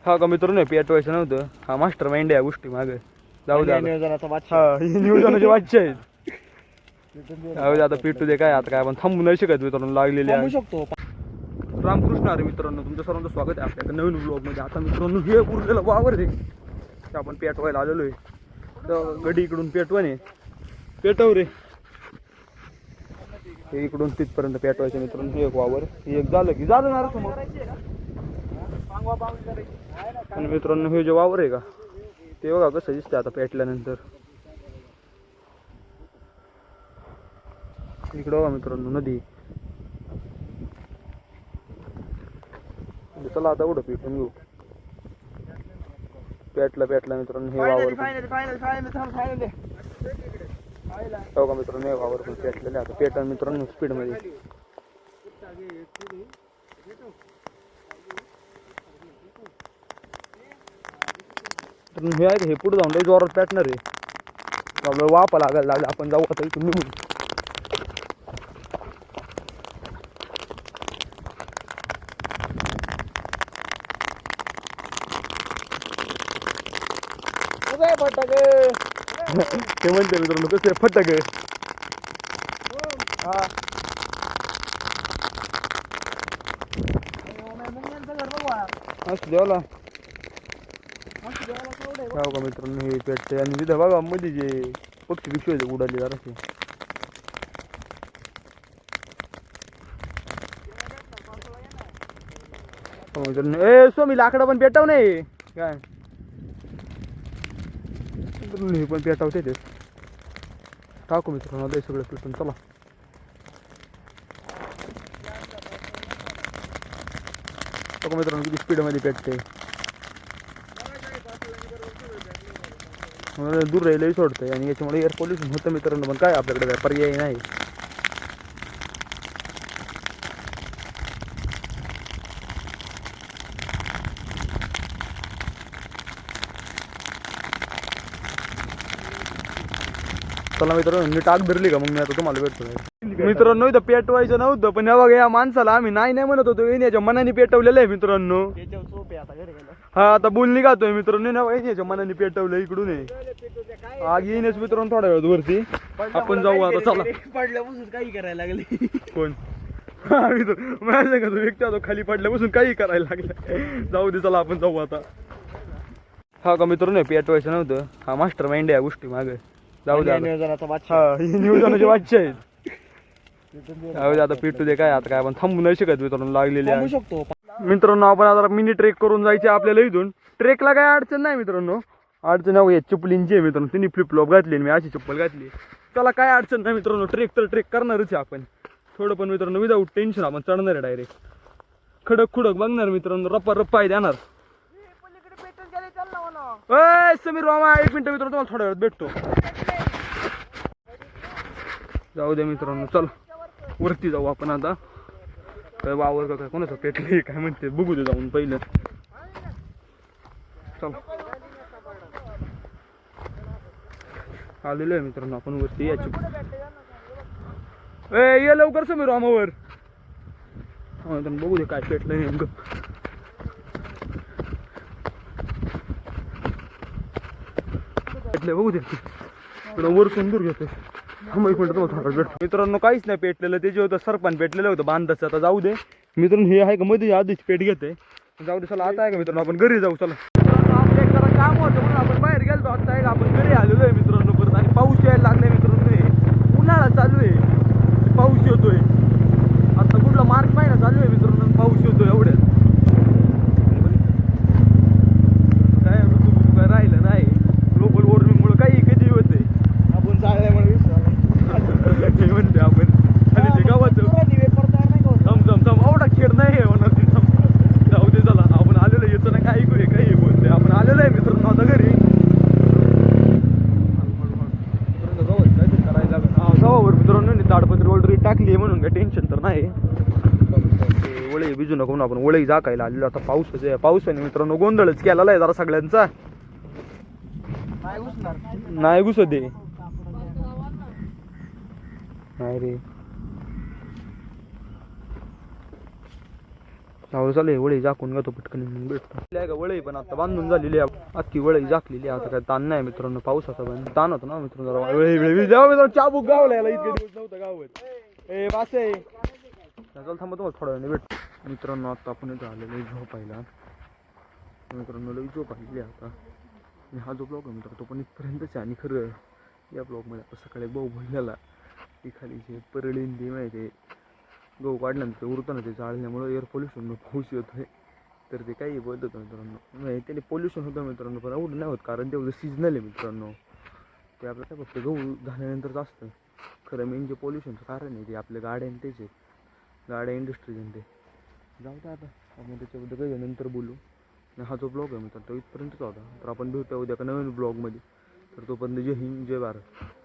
हा का मित्रांनो, पेटवायचं नव्हतं. हा मास्टर माइंड आहे गोष्टी मागे. जाऊ द्या नियोजनाचा हा नियोजनाचे वाचे आहेत. जाऊ दे आता, पेटू दे. काय आता काय आपण थांबू नाही शकत मित्रांनो, लागलेले आहे. शकतो. रामकृष्ण अरे मित्रांनो, तुमचं सर्वांचं स्वागत आहे आपल्या नवीन ब्लॉगमध्ये. आता मित्रांनो, हे उरलेलं वावर आहे ते आपण पेटवायला आलेलो आहे. तर गडी इकडून पेटवाने पेटव रे, हे इकडून तिथपर्यंत पेटवायचं मित्रांनो. हे एक वावर, हे एक झालं की झालं ना समोर. आणि मित्रांनो, हे जे वावर आहे का ते बघा कसं दिसतंय आता पेटल्यानंतर. इकडं बघा मित्रांनो, नदी. चला आता एवढं पेटून घेऊ. पेटला मित्रांनो हे वावर. हो का मित्रांनो, हे वावर पण पेटलेलं आहे. आता पेटन मित्रांनो स्पीड मध्ये. हे आहे, हे पुढे जाऊन लई जोरात पेटणार आहे. आपलं वापा लागायला लागलं. आपण जाऊ आता इथून निघून. ते म्हणते मित्रांनो कसं फटक. देवाला हो का मित्रांनो, हे पेटते. आणि तिथं बघा मध्ये जे पक्षी बिक्षी होते उडाले जरासे. हो मित्रांनो, ए स्वामी लाकडं पण पेटव नाही काय. हे पण पेटवते ते. टाकू मित्रांनो ते सगळं पेटून. चला टाकू मित्रांनो, किती स्पीडमध्ये पेटते. दूर राहिलंही सोडतंय आणि याच्यामुळे एअर पोल्युशन होतं मित्रांनो. पण काय आपल्याकडे काय पर्याय नाही. चला मित्रांनो, मी टाक धरली का मग मी आता तुम्हाला भेटतो. मित्रांनो, इथं पेटवायचं नव्हतं पण या बघा या माणसाला आम्ही नाही म्हणत होतो. याच्या मनाने पेटवलेलं आहे मित्रांनो. हा आता बोलणी गातोय मित्रांनो, याच्या मनाने पेटवलं इकडून आहे. आग येईनच मित्रांनो थोड्या वेळात वरती. आपण जाऊ आता. चला पडल्यापासून काही करायला लागले. कोण हा मित्र माझ्या सांगतो व्यक्ती आता खाली पडल्यापासून काही करायला लागलं. जाऊ दे, चला आपण जाऊ आता. हा का मित्रांनो, पेटवायचं नव्हतं. हा मास्टर माइंड आहे गोष्टी मागे. जाऊ द्या नियोजनाचा हा नियोजनाचे वाचे आहेत. जाऊ दे आता, पेटू दे. काय आता काय आपण थांबू नाही शकत मित्रांनो, लागलेले आहे. शकतो मित्रांनो, आपण आता मिनी ट्रेक करून जायचे आपल्याला इथून. ट्रेकला काय अडचण नाही मित्रांनो. अडचण आहे चप्पलींची आहे मित्रांनो. तिने फ्लिपफ्लॉप घातली, मी अशी चप्पल घातली. चला काय अडचण नाही मित्रांनो. ट्रेक तर ट्रेक करणारच आहे आपण. थोडं पण मित्रांनो विदाऊट टेन्शन आपण चढणार आहे डायरेक्ट. खडक खुडक बघणार मित्रांनो, रप्पा रप्पा देणार. समीर मामा एक मिनिट मित्रांनो, तुम्हाला थोड्या वेळात भेटतो. जाऊ दे मित्रांनो, चल वरती जाऊ आपण आता. काय वावर का काय कोणाचं पेटले काय म्हणते बघू दे जाऊन पहिलं. चल आलेलो आहे मित्रांनो आपण वरती. याची ये लवकर समीर मामावर. बघू दे काय पेटलं नेमकं. पेटले बघू दे. वर सुंदर घेतोय. मित्रांनो काहीच नाही पेटलेलं. ते जे होतं सरपण पेटलेलं होतं बांधाचं. आता जाऊ दे मित्रांनो, हे आहे का मध्ये आधीच पेट घेते. जाऊ दे, चला आता आहे का मित्रांनो आपण घरी जाऊ. चला आपलं एक जरा काम होतं म्हणून आपण बाहेर गेलो. आता आहे का आपण घरी आलेलो आहे मित्रांनो परत. आणि पाऊस यायला लागलाय मित्रांनो. उन्हाळा चालू आहे, पाऊस येतोय. आता कुठला मार्च महिना चालू आहे मित्रांनो, पाऊस येतोय एवढ्यात. काय ऋतू काय राहिलं नाही. ग्लोबल वॉर्मिंगमुळे काही कधी होते. आपण चालल्यामुळे म्हणते आपण आणि ते गावाचं एवढा खेळ नाही आहे म्हणा. जाऊ दे, चला आपण आलेलो येतो ना. काही काही बोलते आपण आलेलो आहे मित्रांनो आता घरी. करायला गावावर मित्रांनो ताडपत्री ऑलरेडी टाकली आहे म्हणून काही टेन्शन तर नाही. ओळे भिजू नको म्हणून आपण ओळी झाकायला आलेलो. आता पावसाने मित्रांनो गोंधळच केलेला आहे जरा सगळ्यांचा. नाही घुसत दे नाही रे. जाऊ चालेल वळी झाकून घेतो पटकन मग भेटतो आहे का वळी पण आता बांधून झालेली आहे अख्खी वळी झाकलेली आहे आता काय ताण नाही मित्रांनो पावसाचा पण ताण होता ना मित्रांनो जरा वळी वेळी जाऊ मित्रांनो चाबूक गावला याला इतके दिवस नव्हतं गावात ए वासे चल थांबा तुम्हाला थोड्या वेळाने भेट मित्रांनो आता आपण इथं आलेलो झोपायला मित्रांनो लई झोप आलेली आता आणि हा जो ब्लॉग आहे मित्र तो पण इथपर्यंतच आहे आणि खरं या ब्लॉगमध्ये आता सकाळी भाऊ बोललेला की खाली जे परळीन ते माहिती आहे गहू काढल्यानंतर उरताना ते जाळल्यामुळं एअर पोल्युशन पाऊस येत आहे तर ते काही बोलत होतं मित्रांनो नाही त्याने पोल्युशन होतं मित्रांनो पण एवढं नाही होत कारण ते सीजनल आहे मित्रांनो ते आपलं काय फक्त गहू झाल्यानंतरच असतं खरं मेन जे पोल्युशनचं कारण आहे ते आपल्या गाड्या आणि तेच आहेत गाड्या इंडस्ट्रीज आणि ते जाऊ दे आता आपण त्याच्याबद्दल काही नंतर बोलू आणि हा जो ब्लॉग आहे मित्रांनो तो इथपर्यंतच होता तर आपण भेटूया उद्या का नवीन ब्लॉगमध्ये तर तोपर्यंत जय हिंद जय भारत.